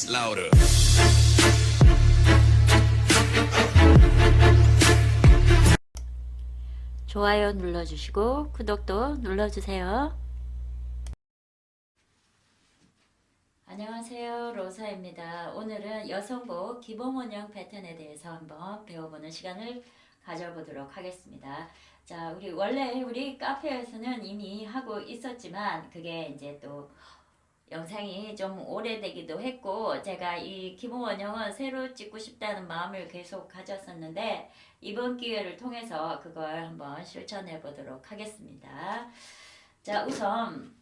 bass louder. 좋아요 눌러주시고 구독도 눌러주세요. 안녕하세요, 로사입니다. 오늘은 여성복 기본 원형 패턴에 대해서 한번 배워보는 시간을 가져보도록 하겠습니다. 자, 우리 카페에서는 이미 하고 있었지만 그게 이제 또 영상이 좀 오래되기도 했고, 제가 이 기본 원형은 새로 찍고 싶다는 마음을 계속 가졌었는데 이번 기회를 통해서 그걸 한번 실천해 보도록 하겠습니다. 자, 우선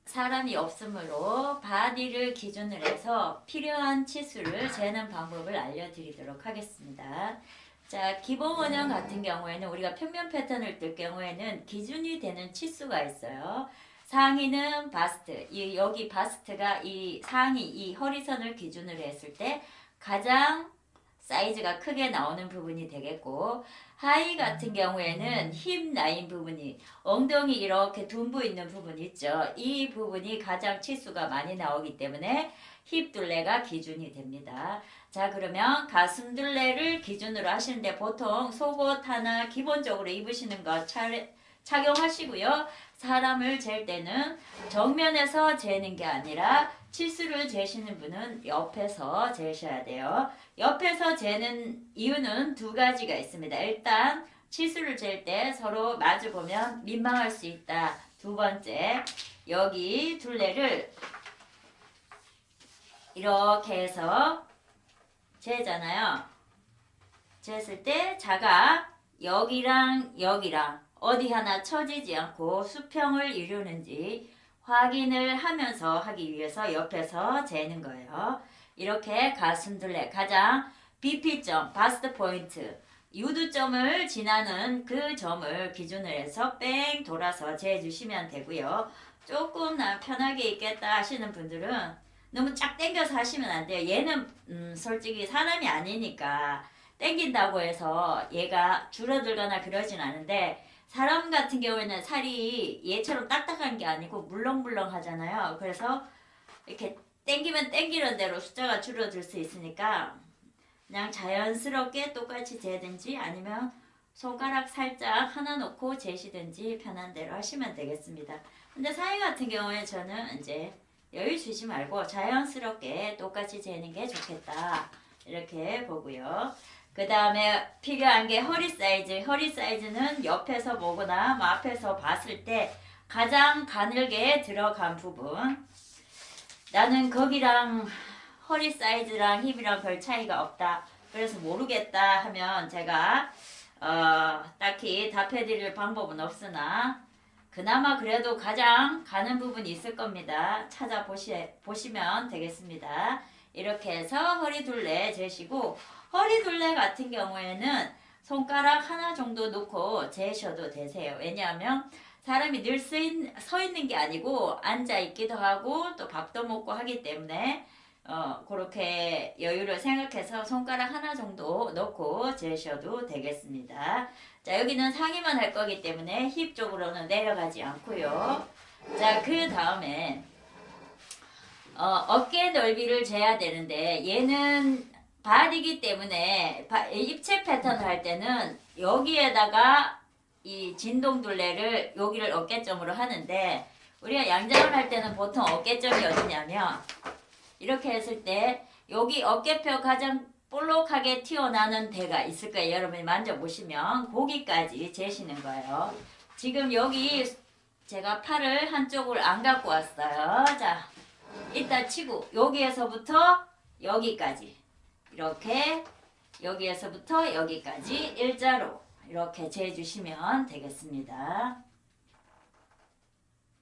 사람이 없으므로 바디를 기준으로 해서 필요한 치수를 재는 방법을 알려드리도록 하겠습니다. 자, 기본 원형 같은 경우에는 우리가 평면 패턴을 뜰 경우에는 기준이 되는 치수가 있어요. 상의는 바스트, 여기 바스트가 이 상의, 이 허리선을 기준으로 했을 때 가장 사이즈가 크게 나오는 부분이 되겠고, 하의 같은 경우에는 힙 라인 부분이, 엉덩이 이렇게 둔부 있는 부분 있죠. 이 부분이 가장 치수가 많이 나오기 때문에 힙 둘레가 기준이 됩니다. 자, 그러면 가슴 둘레를 기준으로 하시는데 보통 속옷 하나 기본적으로 입으시는 거 착용하시고요. 사람을 잴 때는 정면에서 재는 게 아니라 치수를 재시는 분은 옆에서 재셔야 돼요. 옆에서 재는 이유는 두 가지가 있습니다. 일단 치수를 잴 때 서로 마주 보면 민망할 수 있다. 두 번째, 여기 둘레를 이렇게 해서 재잖아요. 쟀을 때 자가 여기랑 여기랑 어디 하나 처지지 않고 수평을 이루는지 확인을 하면서 하기 위해서 옆에서 재는 거예요. 이렇게 가슴 둘레 가장 BP점, 바스트 포인트, 유두점을 지나는 그 점을 기준으로 해서 뺑 돌아서 재주시면 되고요. 조금 나 편하게 입겠다 하시는 분들은 너무 쫙 당겨서 하시면 안 돼요. 얘는 솔직히 사람이 아니니까 당긴다고 해서 얘가 줄어들거나 그러진 않은데, 사람 같은 경우에는 살이 얘처럼 딱딱한 게 아니고 물렁물렁 하잖아요. 그래서 이렇게 당기면 당기는 대로 숫자가 줄어들 수 있으니까 그냥 자연스럽게 똑같이 재든지 아니면 손가락 살짝 하나 놓고 재시든지 편한 대로 하시면 되겠습니다. 근데 상의 같은 경우에 저는 이제 여유 주지 말고 자연스럽게 똑같이 재는 게 좋겠다 이렇게 보고요. 그 다음에 필요한 게 허리 사이즈. 허리 사이즈는 옆에서 보거나 뭐 앞에서 봤을 때 가장 가늘게 들어간 부분. 나는 거기랑 허리 사이즈랑 힙이랑 별 차이가 없다, 그래서 모르겠다 하면 제가 딱히 답해드릴 방법은 없으나 그나마 그래도 가장 가는 부분이 있을 겁니다. 찾아보시면 되겠습니다. 이렇게 해서 허리 둘레 재시고, 허리 둘레 같은 경우에는 손가락 하나 정도 놓고 재셔도 되세요. 왜냐하면 사람이 늘 서 있는 게 아니고 앉아 있기도 하고 또 밥도 먹고 하기 때문에 그렇게 여유를 생각해서 손가락 하나 정도 넣고 재셔도 되겠습니다. 자, 여기는 상의만 할 거기 때문에 힙 쪽으로는 내려가지 않고요. 자, 그 다음에 어깨 넓이를 재야 되는데, 얘는 바디이기 때문에 입체 패턴을 할 때는 여기에다가 이 진동 둘레를 여기를 어깨점으로 하는데, 우리가 양장을 할 때는 보통 어깨점이 어디냐면 이렇게 했을 때 여기 어깨뼈 가장 볼록하게 튀어나오는 데가 있을 거예요. 여러분이 만져보시면 거기까지 재시는 거예요. 지금 여기 제가 팔을 한쪽을 안 갖고 왔어요. 자, 이따 치고 여기에서부터 여기까지 이렇게, 여기에서부터 여기까지 일자로 이렇게 재주시면 되겠습니다.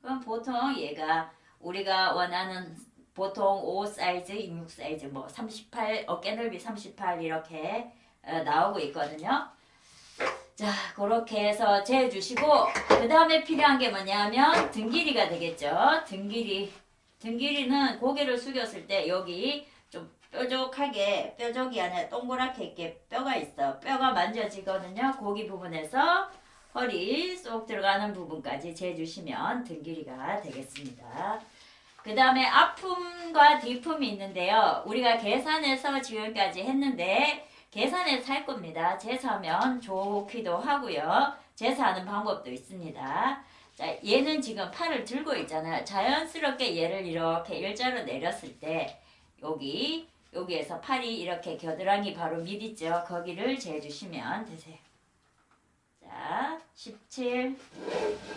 그럼 보통 얘가 우리가 원하는 보통 5 사이즈, 26 사이즈, 뭐 38, 어깨 넓이 38 이렇게 나오고 있거든요. 자, 그렇게 해서 재주시고, 그 다음에 필요한 게 뭐냐면 등 길이가 되겠죠. 등 길이는 고개를 숙였을 때 여기 좀 뾰족하게, 뾰족이 아니라 동그랗게 이렇게 뼈가 있어. 뼈가 만져지거든요. 고기 부분에서 허리 쏙 들어가는 부분까지 재주시면 등 길이가 되겠습니다. 그 다음에 앞품과 뒤품이 있는데요. 우리가 계산해서 지금까지 했는데 계산해서 할 겁니다. 제사하면 좋기도 하고요. 제사하는 방법도 있습니다. 자, 얘는 지금 팔을 들고 있잖아요. 자연스럽게 얘를 이렇게 일자로 내렸을 때 여기에서 팔이 이렇게 겨드랑이 바로 밑 있죠. 거기를 재주시면 되세요. 자, 17.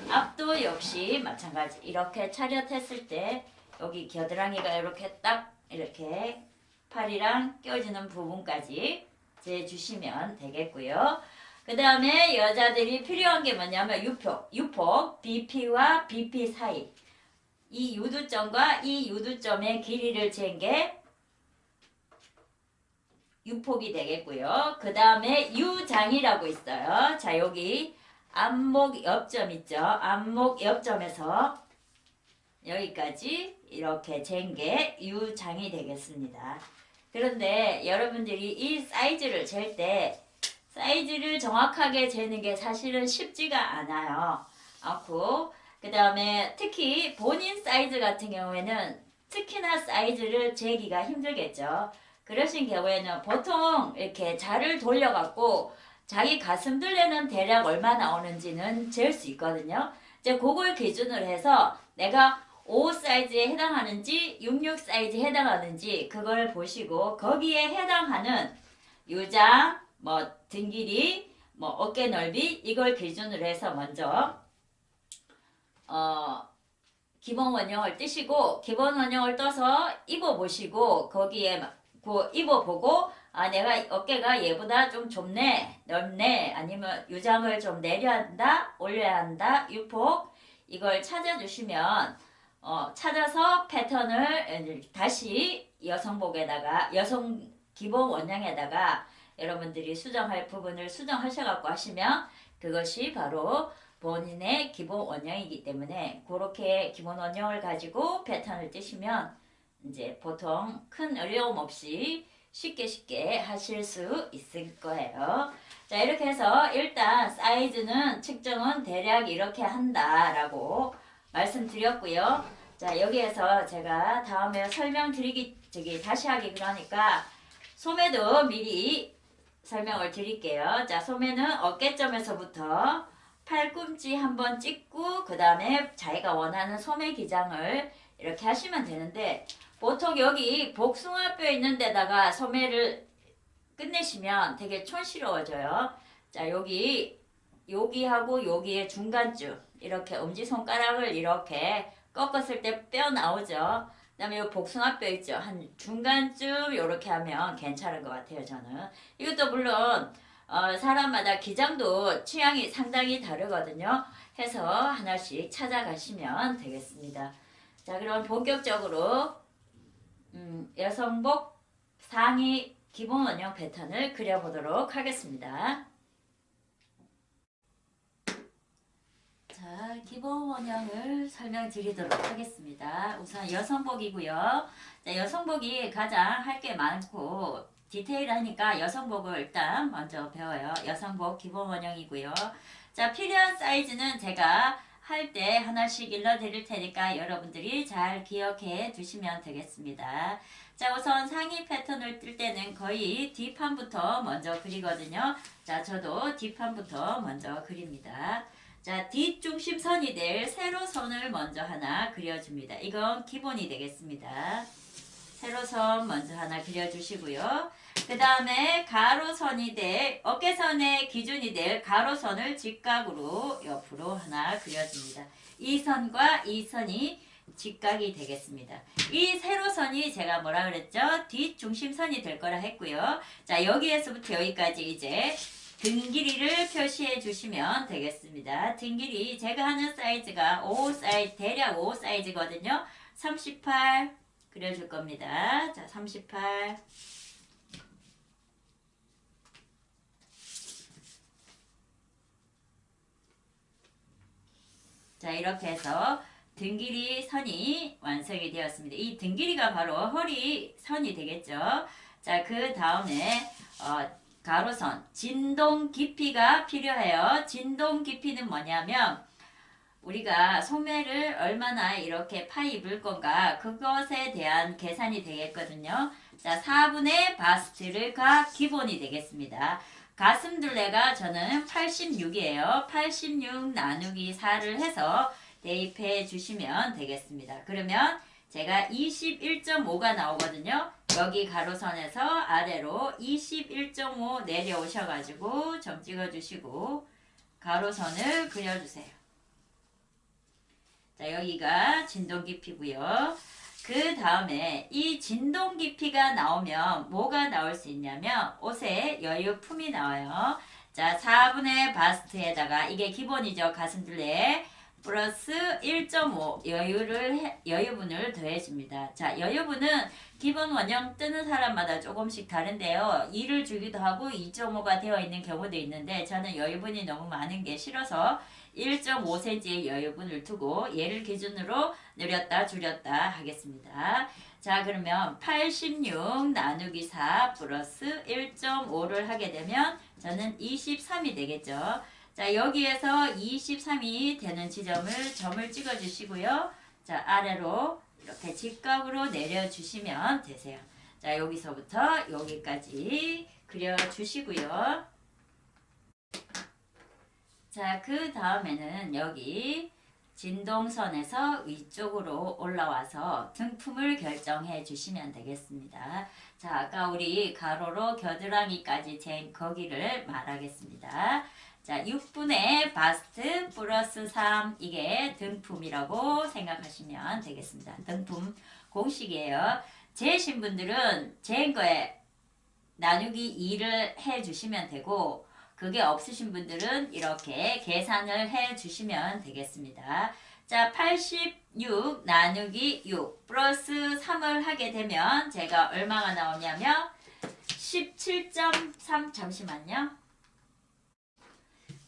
앞도 역시 마찬가지. 이렇게 차렷했을 때 여기 겨드랑이가 이렇게 딱 이렇게 팔이랑 껴지는 부분까지 재주시면 되겠고요. 그 다음에 여자들이 필요한 게 뭐냐면 유폭, BP와 BP 사이. 이 유두점과 이 유두점의 길이를 잰 게 유폭이 되겠고요. 그 다음에 유장이라고 있어요. 자, 여기 안목 옆점 있죠. 안목 옆점에서 여기까지 이렇게 잰 게 유장이 되겠습니다. 그런데 여러분들이 이 사이즈를 잴 때 사이즈를 정확하게 재는 게 사실은 쉽지가 않아요. 그 다음에 특히 본인 사이즈 같은 경우에는 특히나 사이즈를 재기가 힘들겠죠. 그러신 경우에는 보통 이렇게 자를 돌려갖고 자기 가슴둘레는 대략 얼마 나오는지는 잴 수 있거든요. 이제 그걸 기준으로 해서 내가 5 사이즈에 해당하는지 66 사이즈에 해당하는지 그걸 보시고 거기에 해당하는 유장, 뭐 등 길이, 뭐 어깨 넓이 이걸 기준으로 해서 먼저 기본 원형을 뜨시고 기본 원형을 떠서 입어보시고 거기에 입어보고 내가 어깨가 얘보다 좀 좁네 넓네 아니면 유장을 좀 내려야 한다 올려야 한다 유폭 이걸 찾아주시면 찾아서 패턴을 다시 여성복에다가 여성 기본 원형에다가 여러분들이 수정할 부분을 수정하셔갖고 하시면 그것이 바로 본인의 기본 원형이기 때문에 그렇게 기본 원형을 가지고 패턴을 뜨시면 이제 보통 큰 어려움 없이 쉽게 하실 수 있을 거예요. 자, 이렇게 해서 일단 사이즈는 측정은 대략 이렇게 한다라고 말씀드렸고요. 자, 여기에서 제가 다음에 다시 하기 그러니까 소매도 미리 설명을 드릴게요. 자, 소매는 어깨점에서부터 팔꿈치 한번 찍고 그 다음에 자기가 원하는 소매 기장을 이렇게 하시면 되는데 보통 여기 복숭아뼈 있는 데다가 소매를 끝내시면 되게 촌스러워져요. 자, 여기하고 여기의 중간쯤 이렇게 엄지손가락을 이렇게 꺾었을 때 뼈 나오죠. 그 다음에 이 복숭아뼈 있죠. 한 중간쯤 이렇게 하면 괜찮은 것 같아요. 저는. 이것도 물론 사람마다 기장도 취향이 상당히 다르거든요. 해서 하나씩 찾아가시면 되겠습니다. 자, 그럼 본격적으로 여성복 상의 기본 원형 패턴을 그려보도록 하겠습니다. 자, 기본 원형을 설명드리도록 하겠습니다. 우선 여성복이고요. 자, 여성복이 가장 할 게 많고 디테일하니까 여성복을 일단 먼저 배워요. 여성복 기본 원형이고요. 자, 필요한 사이즈는 제가 할 때 하나씩 일러드릴 테니까 여러분들이 잘 기억해 두시면 되겠습니다. 자, 우선 상의 패턴을 뜰 때는 거의 뒷판부터 먼저 그리거든요. 자, 저도 뒷판부터 먼저 그립니다. 자, 뒷중심선이 될 세로선을 먼저 하나 그려줍니다. 이건 기본이 되겠습니다. 세로선 먼저 하나 그려주시고요. 그 다음에 가로선이 될 어깨선의 기준이 될 가로선을 직각으로 옆으로 하나 그려줍니다. 이 선과 이 선이 직각이 되겠습니다. 이 세로선이 제가 뭐라 그랬죠? 뒷중심선이 될 거라 했고요. 자, 여기에서부터 여기까지 이제 등 길이를 표시해 주시면 되겠습니다. 등 길이 제가 하는 사이즈가 5 사이즈, 대략 5 사이즈거든요. 38 그려줄 겁니다. 자, 38 자, 이렇게 해서 등 길이 선이 완성이 되었습니다. 이 등 길이가 바로 허리 선이 되겠죠. 자, 그 다음에 가로선 진동 깊이가 필요해요. 진동 깊이는 뭐냐면 우리가 소매를 얼마나 이렇게 파이 입을 건가 그것에 대한 계산이 되겠거든요. 자, 4분의 바스트가 기본이 되겠습니다. 가슴둘레가 저는 86이에요. 86 나누기 4를 해서 대입해 주시면 되겠습니다. 그러면 제가 21.5가 나오거든요. 여기 가로선에서 아래로 21.5 내려오셔가지고 점 찍어주시고 가로선을 그려주세요. 자, 여기가 진동 깊이고요. 그 다음에 이 진동 깊이가 나오면 뭐가 나올 수 있냐면 옷에 여유품이 나와요. 자, 4분의 바스트에다가 이게 기본이죠. 가슴둘레 플러스 1.5 여유분을 더해줍니다. 자, 여유분은 기본 원형 뜨는 사람마다 조금씩 다른데요. 2를 주기도 하고 2.5가 되어 있는 경우도 있는데 저는 여유분이 너무 많은 게 싫어서 1.5cm의 여유분을 두고 얘를 기준으로 늘렸다 줄였다 하겠습니다. 자, 그러면 86 나누기 4 플러스 1.5를 하게 되면 저는 23이 되겠죠. 자, 여기에서 23이 되는 점을 찍어 주시고요. 자, 아래로 이렇게 직각으로 내려주시면 되세요. 자, 여기서부터 여기까지 그려주시고요. 자, 그 다음에는 여기 진동선에서 위쪽으로 올라와서 등품을 결정해 주시면 되겠습니다. 자, 아까 우리 가로로 겨드랑이까지 잰 거기를 말하겠습니다. 자, 6분의 바스트 플러스 3 이게 등품이라고 생각하시면 되겠습니다. 등품 공식이에요. 재신 분들은 재인 거에 나누기 2를 해 주시면 되고 그게 없으신 분들은 이렇게 계산을 해 주시면 되겠습니다. 자, 86 나누기 6 플러스 3을 하게 되면 제가 얼마가 나오냐면 17.3 잠시만요.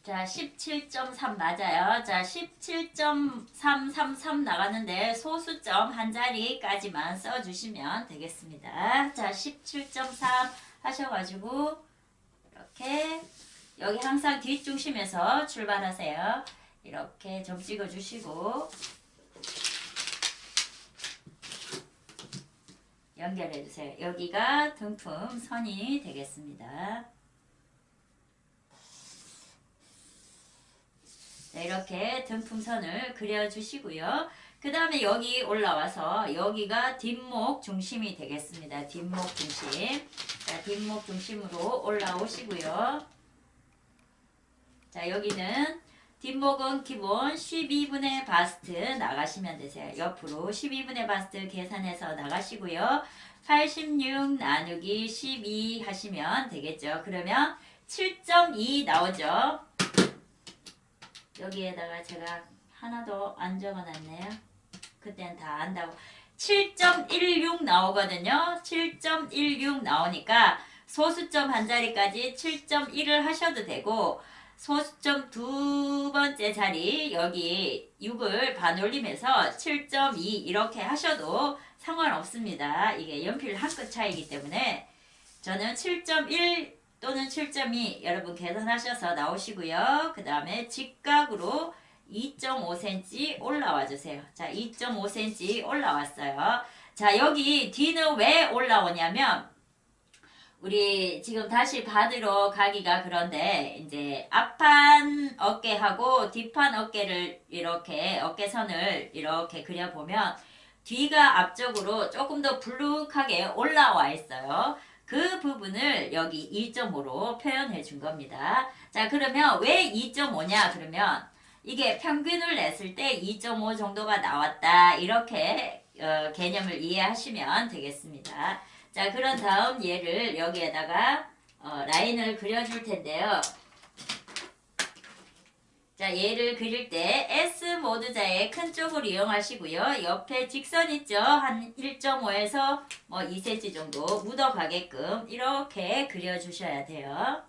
자, 17.3 맞아요. 자, 17.333 나가는데 소수점 한 자리까지만 써주시면 되겠습니다. 자, 17.3 하셔가지고 이렇게 여기 항상 뒷중심에서 출발하세요. 이렇게 점 찍어주시고 연결해주세요. 여기가 등품 선이 되겠습니다. 네, 이렇게 등품선을 그려주시고요. 그 다음에 여기 올라와서 여기가 뒷목 중심이 되겠습니다. 뒷목 중심. 자, 뒷목 중심으로 올라오시고요. 자, 여기는 뒷목은 기본 12분의 바스트 나가시면 되세요. 옆으로 12분의 바스트 계산해서 나가시고요. 86 나누기 12 하시면 되겠죠. 그러면 7.2 나오죠. 여기에다가 제가 하나도 안 적어놨네요. 그때는 다 안다고. 7.16 나오거든요. 7.16 나오니까 소수점 한 자리까지 7.1을 하셔도 되고 소수점 두 번째 자리 여기 6을 반올림해서 7.2 이렇게 하셔도 상관없습니다. 이게 연필 한 끗 차이기 때문에 저는 7.1 또는 7.2 여러분 계산하셔서 나오시고요. 그 다음에 직각으로 2.5cm 올라와 주세요. 자, 2.5cm 올라왔어요. 자, 여기 뒤는 왜 올라오냐면 우리 지금 다시 받으러 가기가 그런데 이제 앞판 어깨하고 뒷판 어깨를 이렇게 어깨선을 이렇게 그려보면 뒤가 앞쪽으로 조금 더 불룩하게 올라와 있어요. 그 부분을 여기 2.5로 표현해 준 겁니다. 자, 그러면 왜 2.5냐? 그러면 이게 평균을 냈을 때 2.5 정도가 나왔다. 이렇게 개념을 이해하시면 되겠습니다. 자, 그런 다음 얘를 여기에다가 라인을 그려줄 텐데요. 자, 얘를 그릴 때 S 모드자의 큰 쪽을 이용하시고요. 옆에 직선 있죠? 한 1.5에서 뭐 2cm 정도 묻어가게끔 이렇게 그려주셔야 돼요.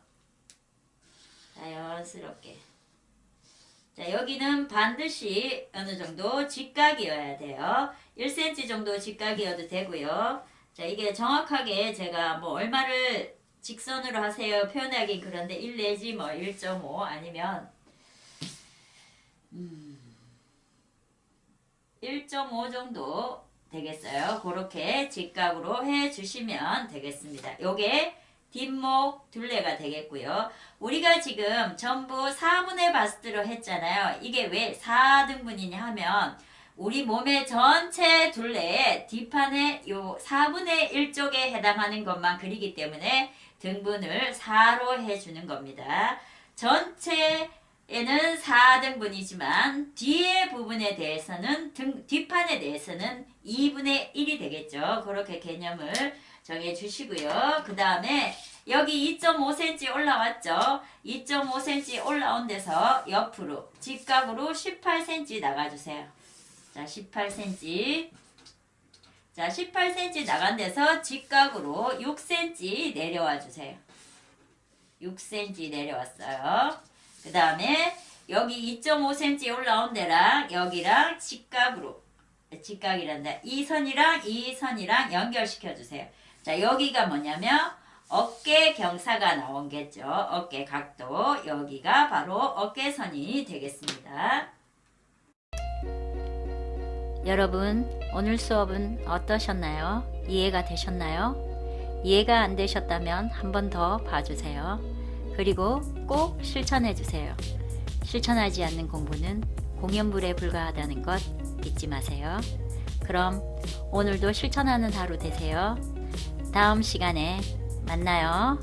자연스럽게. 자, 여기는 반드시 어느 정도 직각이어야 돼요. 1cm 정도 직각이어도 되고요. 자, 이게 정확하게 제가 뭐 얼마를 직선으로 하세요 표현하긴 그런데 1 내지 뭐 1.5 아니면 1.5 정도 되겠어요. 그렇게 직각으로 해 주시면 되겠습니다. 요게 뒷목 둘레가 되겠고요. 우리가 지금 전부 4분의 바스트로 했잖아요. 이게 왜 4등분이냐 하면 우리 몸의 전체 둘레의 뒷판에 요 4분의 1쪽에 해당하는 것만 그리기 때문에 등분을 4로 해주는 겁니다. 전체에는 4등분이지만 뒤에 부분에 대해서는 뒷판에 대해서는 2분의 1이 되겠죠. 그렇게 개념을 정해 주시고요. 그 다음에 여기 2.5cm 올라왔죠. 2.5cm 올라온 데서 옆으로 직각으로 18cm 나가주세요. 자, 18cm. 자, 18cm 나간 데서 직각으로 6cm 내려와 주세요. 6cm 내려왔어요. 그 다음에 여기 2.5cm 올라온 데랑 여기랑 직각이란다. 이 선이랑 연결시켜 주세요. 자, 여기가 뭐냐면 어깨 경사가 나온겠죠. 어깨 각도. 여기가 바로 어깨선이 되겠습니다. 여러분, 오늘 수업은 어떠셨나요? 이해가 되셨나요? 이해가 안 되셨다면 한 번 더 봐주세요. 그리고 꼭 실천해 주세요. 실천하지 않는 공부는 공연불에 불과하다는 것 잊지 마세요. 그럼 오늘도 실천하는 하루 되세요. 다음 시간에 만나요.